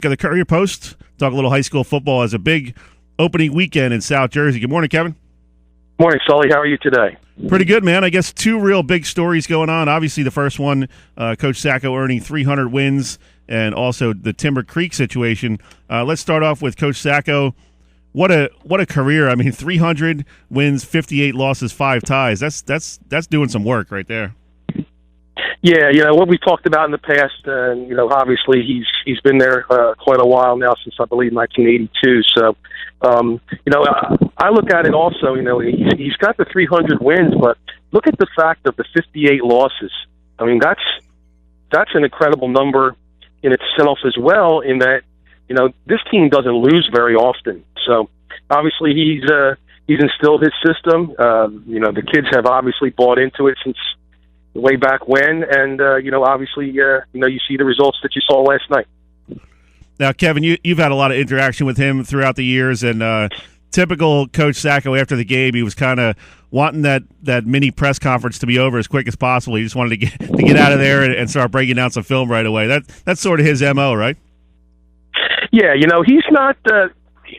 The Courier Post, talk a little high school football as a big opening weekend in South Jersey. Good morning, Kevin. Morning, Sully. How are you today? Pretty good, man. I guess two real big stories going on. Obviously, the first one, Coach Sacko earning 300 wins, and also the Timber Creek situation. Let's start off with Coach Sacko. What a career! I mean, 300 wins, 58 losses, 5 ties. That's doing some work right there. Yeah, what we talked about in the past. Obviously he's been there quite a while now, since I believe 1982. So, I look at it also. He's got the 300 wins, but look at the fact of the 58 losses. I mean, that's an incredible number in itself as well. In that, this team doesn't lose very often. So, obviously he's instilled his system. The kids have obviously bought into it since way back when, and obviously you see the results that you saw last night. Now, Kevin, you've had a lot of interaction with him throughout the years, and typical Coach Sacko after the game, he was kind of wanting that mini press conference to be over as quick as possible. He just wanted to get out of there and start breaking down some film right away. That's sort of his MO, right? Yeah, he's not.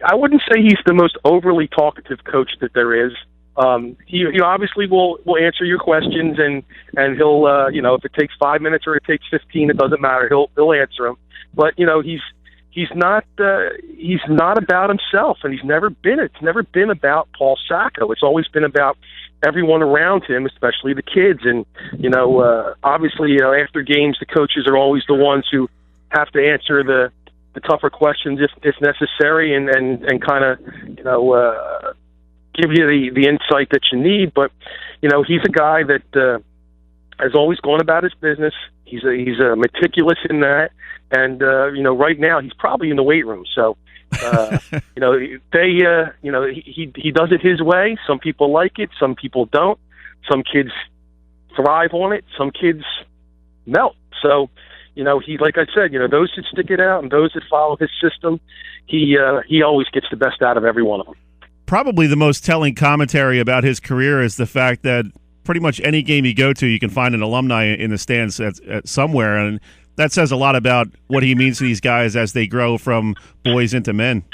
I wouldn't say he's the most overly talkative coach that there is. He obviously will answer your questions, and he'll if it takes 5 minutes or it takes 15, it doesn't matter. He'll answer them. But he's not about himself, and he's never been. It's never been about Paul Sacko. It's always been about everyone around him, especially the kids. And obviously after games, the coaches are always the ones who have to answer the tougher questions if necessary, and kind of give you the insight that you need. But he's a guy that has always gone about his business. He's meticulous in that, and right now he's probably in the weight room. So he does it his way. Some people like it, some people don't. Some kids thrive on it, some kids melt. So he, like I said, those that stick it out and those that follow his system, he always gets the best out of every one of them. Probably the most telling commentary about his career is the fact that pretty much any game you go to, you can find an alumni in the stands at somewhere, and that says a lot about what he means to these guys as they grow from boys into men.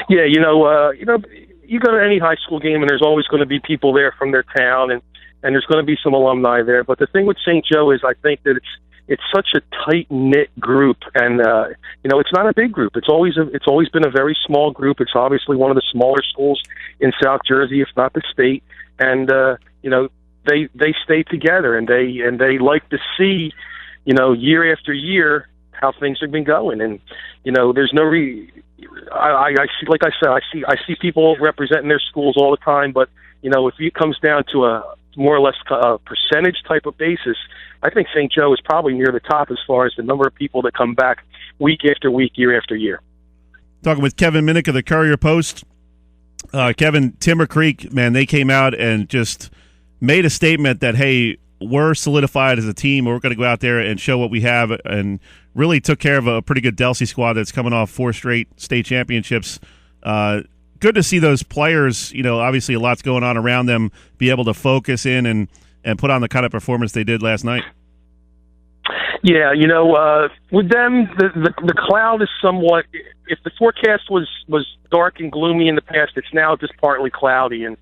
Yeah, you go to any high school game, and there's always going to be people there from their town, and there's going to be some alumni there. But the thing with St. Joe is, I think that it's such a tight-knit group, and it's not a big group. It's always been a very small group. It's obviously one of the smaller schools in South Jersey, if not the state, and they stay together, and they like to see year after year how things have been going, and there's no I see, like I said, I see people representing their schools all the time, but if it comes down to a more or less percentage type of basis, I think St. Joe is probably near the top as far as the number of people that come back week after week, year after year. Talking with Kevin Minnick of the Courier Post. Kevin, Timber Creek, man, they came out and just made a statement that, hey, we're solidified as a team. We're going to go out there and show what we have, and really took care of a pretty good Delsea squad that's coming off 4 straight state championships. Good to see those players, obviously a lot's going on around them, be able to focus in and put on the kind of performance they did last night. Yeah, with them, the cloud is somewhat, if the forecast was dark and gloomy in the past, it's now just partly cloudy. And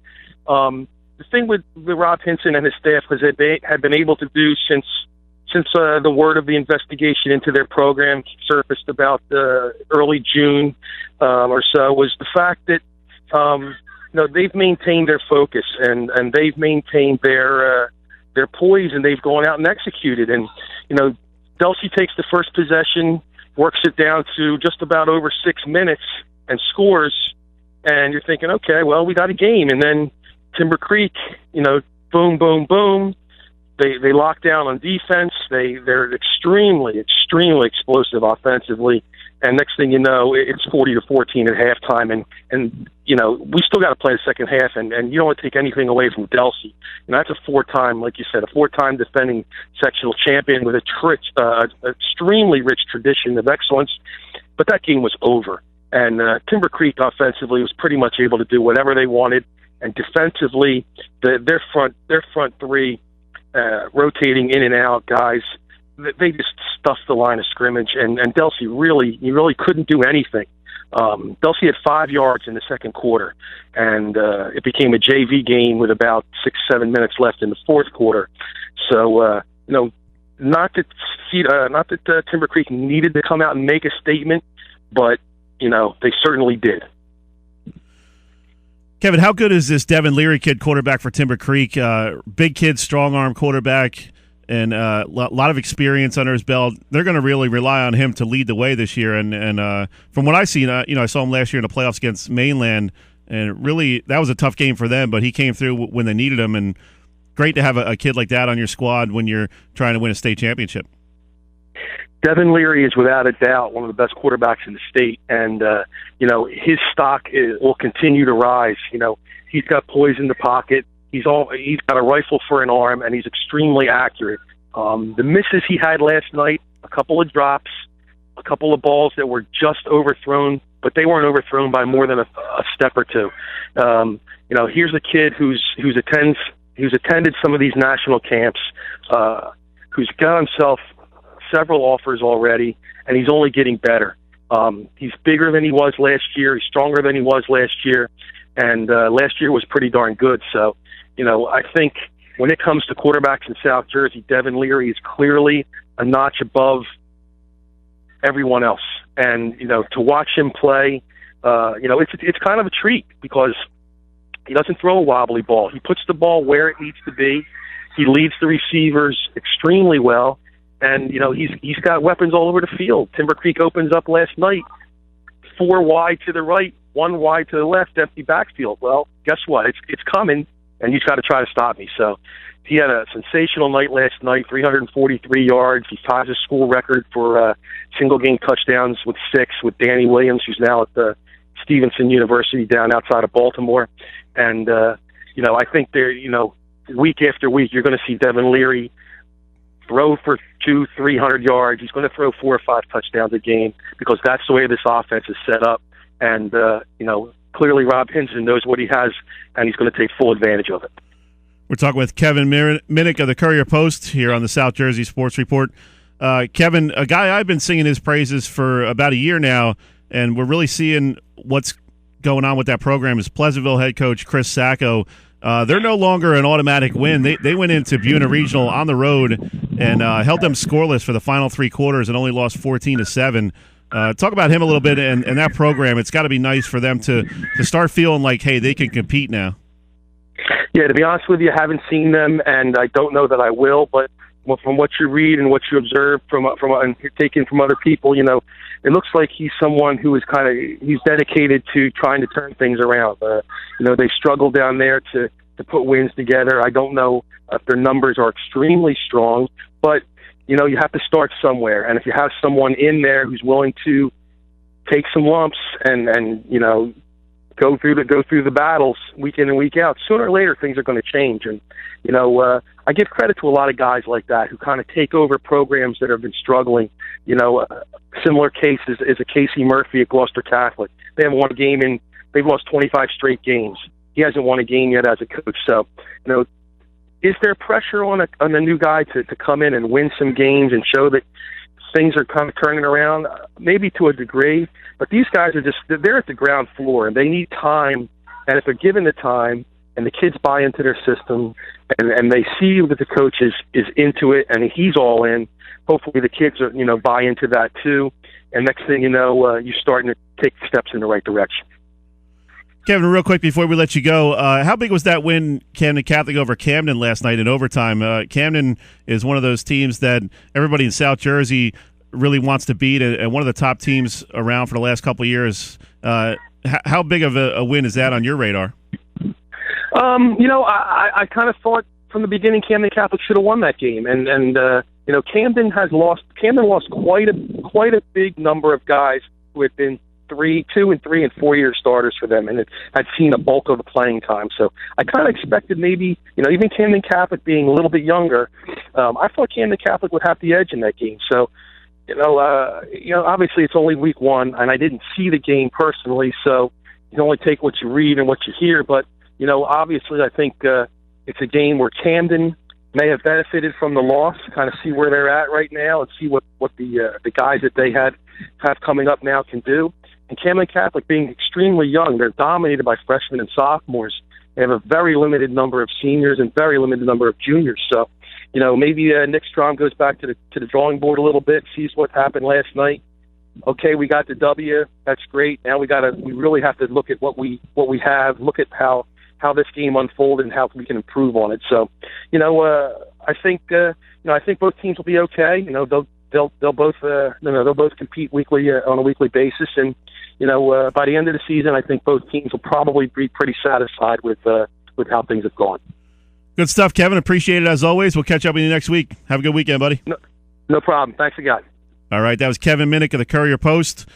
the thing with Rob Hinson and his staff is that they have been able to do since the word of the investigation into their program surfaced about early June or so, was the fact that they've maintained their focus and they've maintained their poise, and they've gone out and executed. And Delsea takes the first possession, works it down to just about over 6 minutes, and scores. And you're thinking, okay, well, we got a game. And then Timber Creek, boom, boom, boom. They lock down on defense. They're extremely, extremely explosive offensively. And next thing you know, it's 40-14 at halftime. And we still got to play the second half. And you don't want to take anything away from Delsea. That's a 4-time, like you said, a 4-time defending sectional champion with a extremely rich tradition of excellence. But that game was over. And Timber Creek offensively was pretty much able to do whatever they wanted. And defensively, their front three, rotating in and out guys, they just stuffed the line of scrimmage, and Delsea really couldn't do anything. Delsea had 5 yards in the second quarter, and it became a JV game with about 6-7 minutes left in the fourth quarter. So, not that Timber Creek needed to come out and make a statement, but, they certainly did. Kevin, how good is this Devin Leary kid, quarterback for Timber Creek? Big kid, strong-arm quarterback, and a lot of experience under his belt. They're going to really rely on him to lead the way this year. And from what I've seen, I saw him last year in the playoffs against Mainland, and really that was a tough game for them, but he came through when they needed him, and great to have a kid like that on your squad when you're trying to win a state championship. Devin Leary is without a doubt one of the best quarterbacks in the state, and his stock will continue to rise. He's got poise in the pocket. He's got a rifle for an arm, and he's extremely accurate. The misses he had last night, a couple of drops, a couple of balls that were just overthrown, but they weren't overthrown by more than a step or two. Here's a kid who's attended some of these national camps, who's got himself several offers already, and he's only getting better. He's bigger than he was last year. He's stronger than he was last year, and last year was pretty darn good. So, I think when it comes to quarterbacks in South Jersey, Devin Leary is clearly a notch above everyone else. And, to watch him play, it's kind of a treat because he doesn't throw a wobbly ball. He puts the ball where it needs to be. He leads the receivers extremely well. And, he's got weapons all over the field. Timber Creek opens up last night, 4 wide to the right, 1 wide to the left, empty backfield. Well, guess what? It's coming, and you've got to try to stop me. So he had a sensational night last night, 343 yards. He ties his school record for single-game touchdowns with 6 with Danny Williams, who's now at the Stevenson University down outside of Baltimore. And, I think week after week you're going to see Devin Leary throw for 200-300 yards. He's going to throw 4 or 5 touchdowns a game because that's the way this offense is set up. And, clearly Rob Hinson knows what he has, and he's going to take full advantage of it. We're talking with Kevin Minnick of the Courier Post here on the South Jersey Sports Report. Kevin, a guy I've been singing his praises for about a year now, and we're really seeing what's going on with that program, is Pleasantville head coach Chris Sacko. They're no longer an automatic win. They went into Buena Regional on the road and held them scoreless for the final 3 quarters and only lost 14-7. Talk about him a little bit and that program. It's got to be nice for them to start feeling like, hey, they can compete now. Yeah, to be honest with you, I haven't seen them, and I don't know that I will. But from what you read and what you observe from and taken from other people, it looks like he's someone who is he's dedicated to trying to turn things around. They struggle down there to put wins together. I don't know if their numbers are extremely strong, but you have to start somewhere. And if you have someone in there who's willing to take some lumps and go through the battles week in and week out, sooner or later things are going to change. And I give credit to a lot of guys like that who kind of take over programs that have been struggling. Similar case is a Casey Murphy at Gloucester Catholic. They haven't won a game they've lost 25 straight games. He hasn't won a game yet as a coach. So, is there pressure on a new guy to come in and win some games and show that things are kind of turning around? Maybe to a degree, but these guys they're at the ground floor and they need time. And if they're given the time and the kids buy into their system and they see that the coach is into it and he's all in, hopefully the kids are, buy into that too. And next thing you know, you're starting to take steps in the right direction. Kevin, real quick before we let you go, how big was that win, Camden Catholic over Camden last night in overtime? Camden is one of those teams that everybody in South Jersey really wants to beat, and one of the top teams around for the last couple of years. How big of a win is that on your radar? I kind of thought from the beginning Camden Catholic should have won that game, and Camden lost quite a big number of guys who had been 2 and 3 and 4 year starters for them, and it had seen a bulk of the playing time. So I kind of expected maybe, even Camden Catholic being a little bit younger, I thought Camden Catholic would have the edge in that game. So, obviously it's only week 1, and I didn't see the game personally, so you can only take what you read and what you hear. But, obviously I think it's a game where Camden may have benefited from the loss, kind of see where they're at right now and see what the guys that they have coming up now can do. And Camden Catholic being extremely young, they're dominated by freshmen and sophomores. They have a very limited number of seniors and very limited number of juniors. So, maybe Nick Strom goes back to the drawing board a little bit, sees what happened last night. Okay, we got the W. That's great. Now we really have to look at what we have, look at how this game unfolded and how we can improve on it. So, I think both teams will be okay. They'll both compete weekly on a weekly basis, and by the end of the season, I think both teams will probably be pretty satisfied with how things have gone. Good stuff, Kevin. Appreciate it as always. We'll catch up with you next week. Have a good weekend, buddy. No problem. Thanks again. All right, that was Kevin Minnick of the Courier Post.